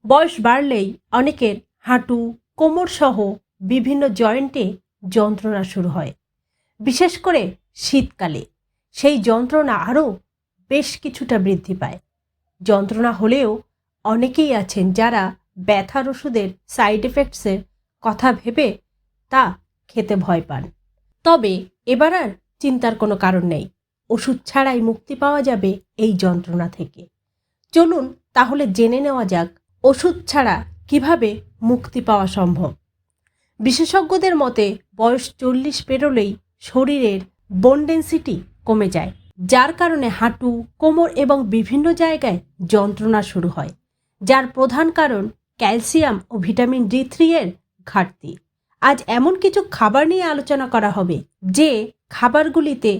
বয়স বাড়লেই অনেকের হাঁটু, কোমর সহ বিভিন্ন জয়েন্টে যন্ত্রণা শুরু হয়। বিশেষ করে শীতকালে সেই যন্ত্রণা আরও বেশ কিছুটা বৃদ্ধি পায়। যন্ত্রণা হলেও অনেকেই আছেন যারা ব্যথার ওষুধের সাইড এফেক্টসের কথা ভেবে তা খেতে ভয় পান। তবে এবার আর চিন্তার কোনো কারণ নেই, ওষুধ ছাড়াই মুক্তি পাওয়া যাবে এই যন্ত্রণা থেকে। চলুন তাহলে জেনে নেওয়া যাক ওষুধ ছাড়া কিভাবে মুক্তি পাওয়া সম্ভব। বিশেষজ্ঞদের মতে বয়স 40 পেরোলেই শরীরের বোন ডেন্সিটি কমে যায়, যার কারণে হাঁটু, কোমর এবং বিভিন্ন জায়গায় যন্ত্রণা শুরু হয়, যার প্রধান কারণ ক্যালসিয়াম ও ভিটামিন D3 এর ঘাটতি। আজ এমন কিছু খাবার নিয়ে আলোচনা করা হবে যে খাবারগুলিতে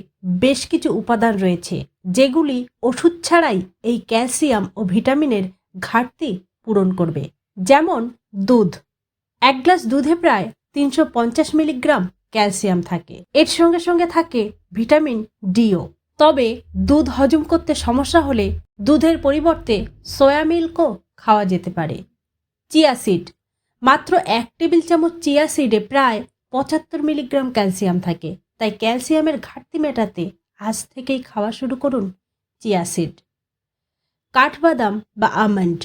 বেশ কিছু উপাদান রয়েছে যেগুলি ওষুধ ছাড়াই এই ক্যালসিয়াম ও ভিটামিনের ঘাটতি পূরণ করবে। যেমন দুধ। 1 গ্লাস দুধে প্রায় 350 মিলিগ্রাম ক্যালসিয়াম থাকে। এর সঙ্গে সঙ্গে থাকে ভিটামিন Dও। তবে দুধ হজম করতে সমস্যা হলে দুধের পরিবর্তে সয়া মিল্কও খাওয়া যেতে পারে। Chia seed. মাত্র 1 টেবিল চামচ চিয়া সিডে প্রায় 75 মিলিগ্রাম ক্যালসিয়াম থাকে, তাই ক্যালসিয়ামের ঘাটতি মেটাতে আজ থেকেই খাওয়া শুরু করুন চিয়া সিড। কাঠবাদাম বা আমন্ড।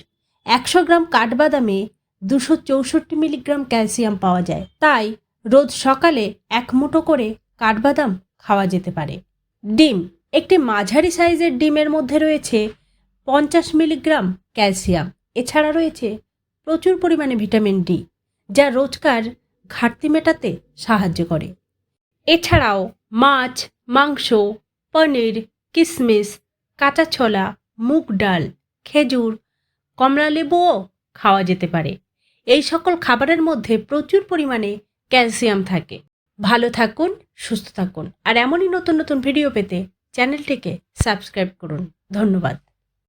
100 গ্রাম কাঠবাদামে 264 মিলিগ্রাম ক্যালসিয়াম পাওয়া যায়, তাই রোজ সকালে 1 মুঠো করে কাঠবাদাম খাওয়া যেতে পারে। ডিম। একটি মাঝারি সাইজের ডিমের মধ্যে রয়েছে 50 মিলিগ্রাম ক্যালসিয়াম। এছাড়া রয়েছে প্রচুর পরিমাণে ভিটামিন D, যা রোজকার ঘাটতি মেটাতে সাহায্য করে। এছাড়াও মাছ, মাংস, পনির, কিশমিশ, কাঁচা ছোলা, মুগ ডাল, খেজুর, কমলালেবুও খাওয়া যেতে পারে। এই সকল খাবারের মধ্যে প্রচুর পরিমাণে ক্যালসিয়াম থাকে। ভালো থাকুন, সুস্থ থাকুন, আর এমনই নতুন নতুন ভিডিও পেতে চ্যানেলটিকে সাবস্ক্রাইব করুন। ধন্যবাদ।